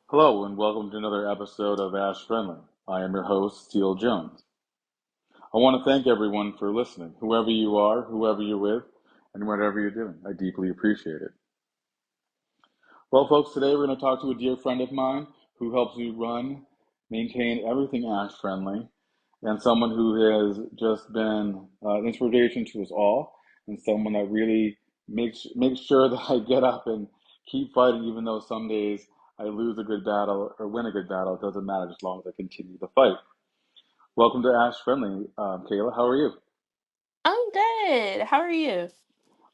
Hello and welcome to another episode of Ash Friendly. I am your host, Steele Jones. I want to thank everyone for listening, whoever you are, whoever you're with, and whatever you're doing. I deeply appreciate it. Well, folks, today we're going to talk to a dear friend of mine who helps me run, maintain everything Ash Friendly, and someone who has just been an inspiration to us all, and someone that really makes sure that I get up and keep fighting, even though some days I lose a good battle or win a good battle. It doesn't matter as long as I continue to fight. Welcome to Ash Friendly, Kayla. How are you? I'm good. How are you?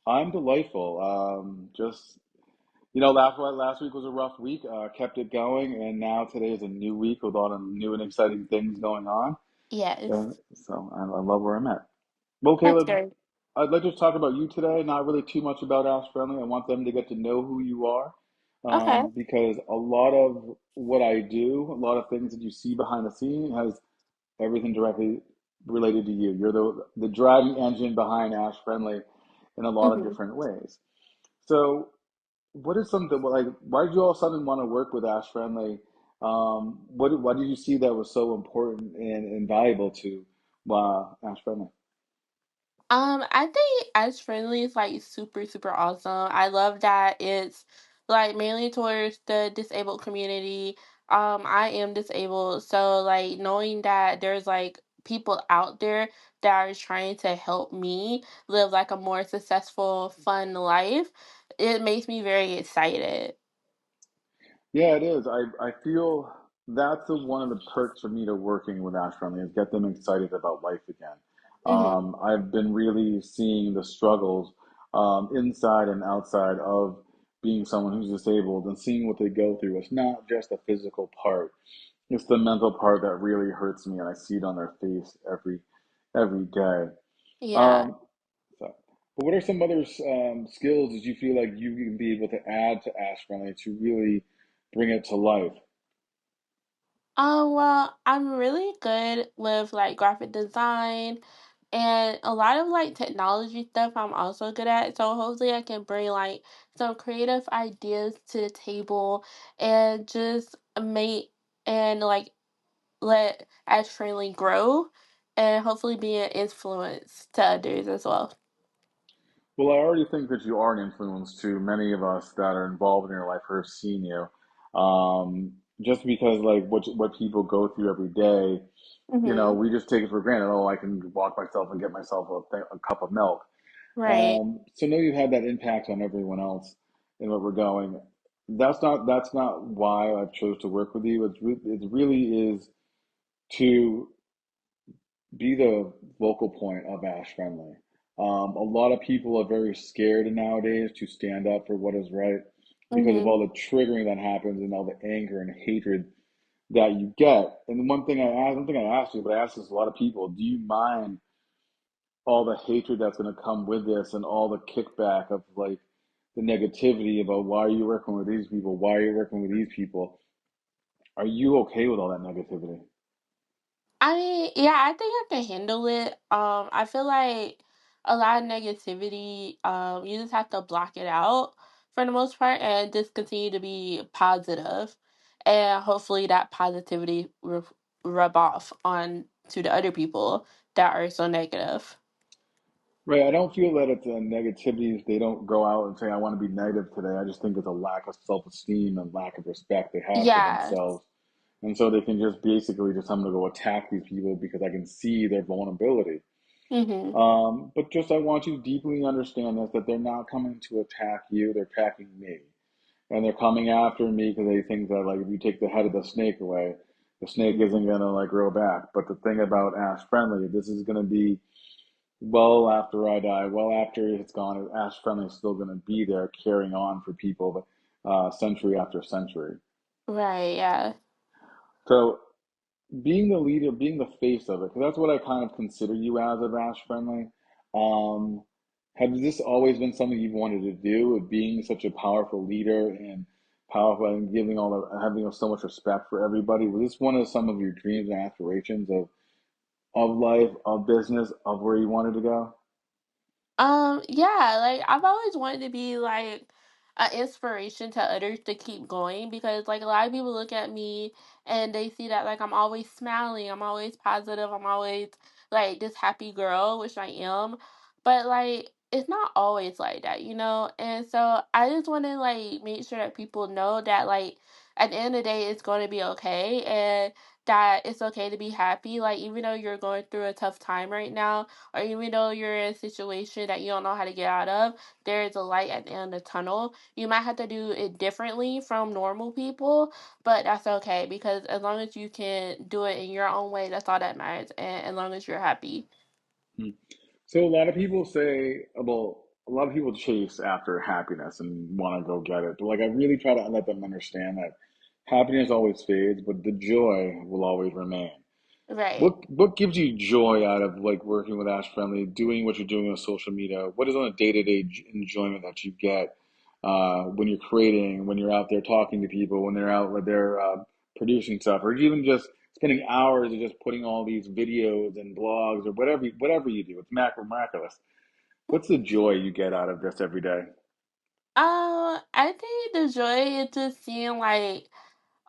I'm delightful. Just last week was a rough week. Kept it going, and now today is a new week with all the new and exciting things going on. Yes, So I love where I'm at. Well, that's Caleb, great. I'd like to talk about you today, not really too much about Ask Friendly. I want them to get to know who you are, Okay. because a lot of what I do, a lot of things that you see behind the scene, has everything directly related to you. You're the driving engine behind Ash Friendly in a lot of hmm different ways. So, what is something like? Why did you all of a sudden want to work with Ash Friendly? Why did you see that was so important and valuable to Ash Friendly? I think as friendly is like super, super awesome. I love that it's like mainly towards the disabled community. I am disabled, so like knowing that there's like people out there that are trying to help me live like a more successful, fun life, it makes me very excited. Yeah, it is. I feel that's one of the perks for me to working with Ash Friendly is get them excited about life again. hmm I've been really seeing the struggles inside and outside of being someone who's disabled and seeing what they go through. It's not just the physical part; it's the mental part that really hurts me, and I see it on their face every day. Yeah. Um, so, but what are some other skills that you feel like you can be able to add to Ash Friendly to really bring it to life? Well, I'm really good with like graphic design and a lot of like technology stuff I'm also good at. So hopefully I can bring like some creative ideas to the table and just make and like let Ash Friendly grow and hopefully be an influence to others as well. Well, I already think that you are an influence to many of us that are involved in your life or have seen you. Just because like what people go through every day, Mm-hmm. we just take it for granted. Oh, I can walk myself and get myself a cup of milk. Right. So know you have that impact on everyone else in what we're going. That's not why I've chose to work with you. It really is to be the vocal point of Ash Friendly. A lot of people are very scared nowadays to stand up for what is right because of Mm-hmm. all the triggering that happens and all the anger and hatred that you get. And the one thing I asked you, but I asked this to a lot of people, do you mind all the hatred that's going to come with this and all the kickback of like the negativity about why are you working with these people? Why are you working with these people? Are you okay with all that negativity? I mean, yeah, I think I can handle it. I feel like a lot of negativity, you just have to block it out for the most part and just continue to be positive. And hopefully that positivity rub off on to the other people that are so negative. Right. I don't feel that it's a negativity if they don't go out and say, I want to be negative today. I just think it's a lack of self-esteem and lack of respect they have for Yeah. themselves. And so they can just basically just, I'm going to go attack these people because I can see their vulnerability. Mhm. But just I want you to deeply understand this, that they're not coming to attack you, they're attacking me. And they're coming after me because they think that like if you take the head of the snake away, the snake Mhm. isn't gonna like grow back. But the thing about Ash Friendly, this is gonna be well after I die, well after it's gone, Ash Friendly is still gonna be there carrying on for people century after century. Right, yeah. So being the leader, being the face of it, because that's what I kind of consider you as of Ash Friendly. Um, have this always been something you've wanted to do, of being such a powerful leader and powerful and giving all the having so much respect for everybody? Was this one of some of your dreams and aspirations of life, of business, of where you wanted to go? Yeah, like I've always wanted to be like an inspiration to others to keep going, because like a lot of people look at me and they see that like I'm always smiling, I'm always positive, I'm always like this happy girl, which I am. But like it's not always like that, you know? And so I just want to like make sure that people know that like at the end of the day it's going to be okay, and that it's okay to be happy. Like even though you're going through a tough time right now, or even though you're in a situation that you don't know how to get out of, there is a light at the end of the tunnel. You might have to do it differently from normal people, but that's okay, because as long as you can do it in your own way, that's all that matters. And as long as you're happy. Hmm. So a lot of people say, well, a lot of people chase after happiness and want to go get it. But like I really try to let them understand that happiness always fades, but the joy will always remain. Right. What gives you joy out of like working with Ash Friendly, doing what you're doing on social media? What is on a day-to-day enjoyment that you get when you're creating, when you're out there talking to people, when they're out, when they're producing stuff, or even just spending hours of just putting all these videos and blogs or whatever you do? It's miraculous. What's the joy you get out of this every day? I think the joy is just seeing like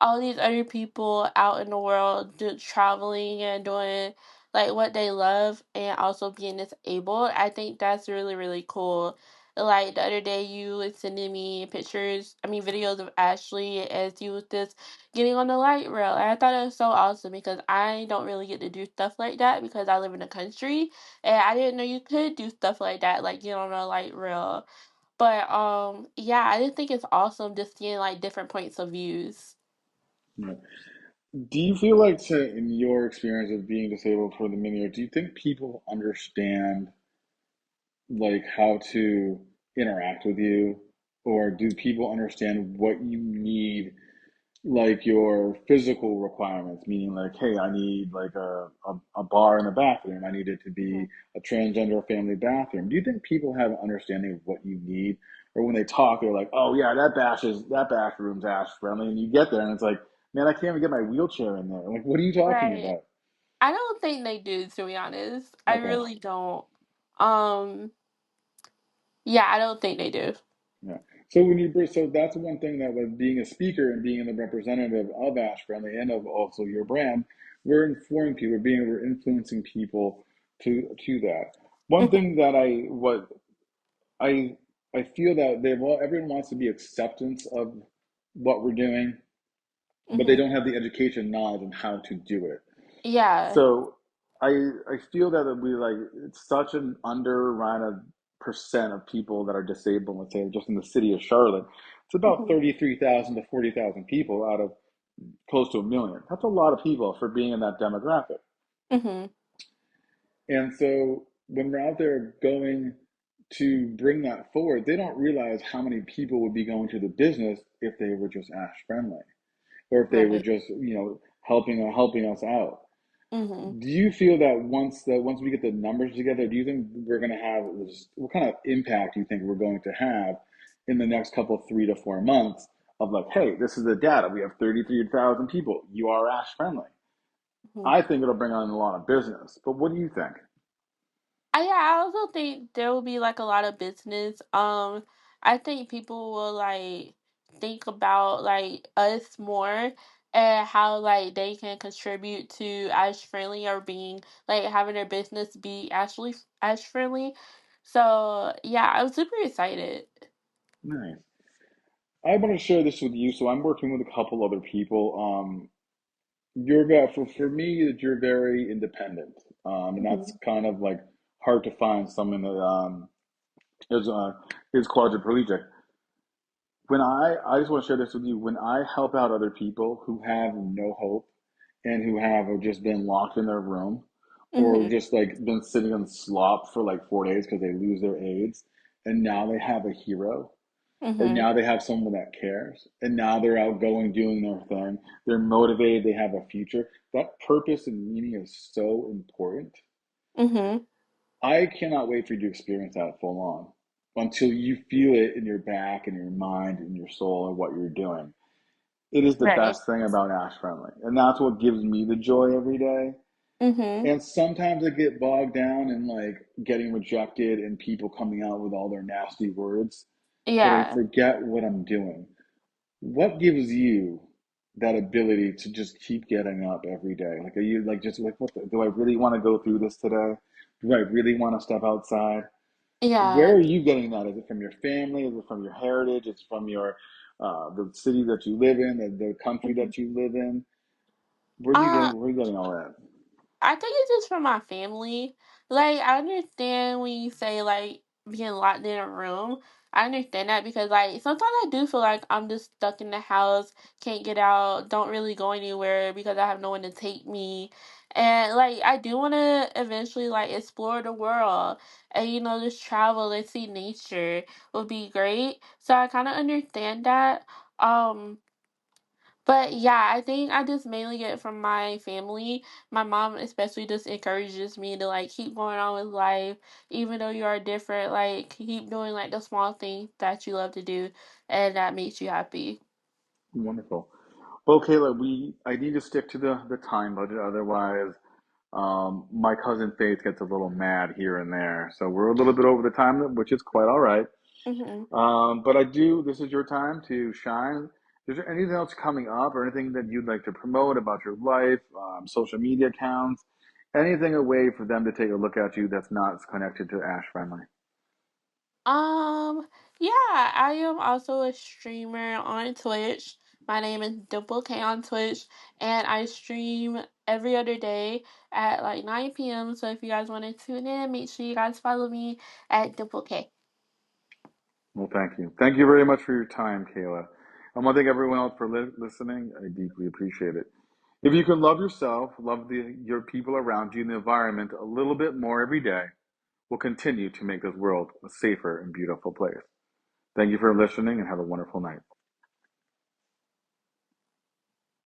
all these other people out in the world traveling and doing like what they love, and also being disabled. I think that's really really cool. Like the other day you was sending me pictures, I mean videos of Ashley as he was just getting on the light rail, and I thought it was so awesome because I don't really get to do stuff like that because I live in the country, and I didn't know you could do stuff like that, like get on a light rail. But yeah, I just think it's awesome just seeing like different points of views. Yeah. Do you feel like, in your experience of being disabled for the many years, do you think people understand like how to interact with you, or do people understand what you need, like your physical requirements, meaning like, hey, I need like a bar in the bathroom, I need it to be a transgender family bathroom? Do you think people have an understanding of what you need, or when they talk they're like, oh yeah, that bathroom's Ash Friendly, and you get there and it's like, man, I can't even get my wheelchair in there, like what are you talking Right. about? I don't think they do, to be honest. I Okay. really don't. Um, yeah, I don't think they do. Yeah. So so that's one thing that, with being a speaker and being the representative of Ash Friendly and of also your brand, we're informing people, we're influencing people to that. One Mhm, thing that I I feel that everyone wants to be acceptance of what we're doing, but they mhm. don't have the education, knowledge, and how to do it. Yeah. So I feel that it'd be like it's such an underrated percent of people that are disabled. Let's say just in the city of Charlotte, it's about Mhm, 33,000 to 40,000 people out of close to a million. That's a lot of people for being in that demographic. mhm. And so when we're out there going to bring that forward, they don't realize how many people would be going to the business if they were just Ash Friendly, or if they were Right. just, helping us out. Mhm. Do you feel that once we get the numbers together, do you think we're going to have what kind of impact do you think we're going to have in the next couple 3 to 4 months of like, hey, this is the data. We have 33,000 people. You are Ash Friendly. Mhm. I think it'll bring on a lot of business. But what do you think? Yeah, I also think there will be like a lot of business. I think people will like think about like us more and how like they can contribute to Ash Friendly, or being like having their business be actually Ash Friendly. So yeah, I'm super excited. Nice. I want to share this with you. So I'm working with a couple other people. For me, that you're very independent, and that's Mhm. kind of like hard to find someone that is quadriplegic. I just want to share this with you. When I help out other people who have no hope and who have just been locked in their room, or Mhm. just like been sitting on slop for like 4 days because they lose their AIDS, and now they have a hero, or Mhm. now they have someone that cares, and now they're out going doing their thing. They're motivated. They have a future. That purpose and meaning is so important. Mhm. I cannot wait for you to experience that full on until you feel it in your back and your mind and your soul and what you're doing. It is the Right. best thing about Ash Friendly. And that's what gives me the joy every day. Mhm. And sometimes I get bogged down in like getting rejected and people coming out with all their nasty words. but I Yeah. forget what I'm doing. What gives you that ability to just keep getting up every day? Like, are you like just like, do I really want to go through this today? Do I really want to step outside? Where Yeah. are you getting that? Is it from your family? Is it from your heritage? Is it from your the city that you live in, the country Mhm. that you live in? Uh, Where are you getting all that? I think it's just from my family. Like, I understand when you say, like, being locked in a room. I understand that because, like, sometimes I do feel like I'm just stuck in the house, can't get out, don't really go anywhere because I have no one to take me. And, like, I do want to eventually, like, explore the world and, just travel and see nature would be great. So I kind of understand that. Um, but yeah, I think I just mainly get it from my family. My mom especially just encourages me to like keep going on with life, even though you are different, like keep doing like the small things that you love to do and that makes you happy. Wonderful. Well, Kayla, I need to stick to the time budget, otherwise, my cousin Faith gets a little mad here and there. So we're a little bit over the time, which is quite all right. Hmm. But I do, this is your time to shine. Is there anything else coming up or anything that you'd like to promote about your life, social media accounts, anything a way for them to take a look at you that's not connected to Ash Friendly? Um, yeah, I am also a streamer on Twitch. My name is Dimple K on Twitch, and I stream every other day at like 9 p.m. So if you guys want to tune in, make sure you guys follow me at Dimple K. Well, thank you. Thank you very much for your time, Kayla. I want to thank everyone else for listening. I deeply appreciate it. If you can love yourself, love your people around you and the environment a little bit more every day, we'll continue to make this world a safer and beautiful place. Thank you for listening and have a wonderful night.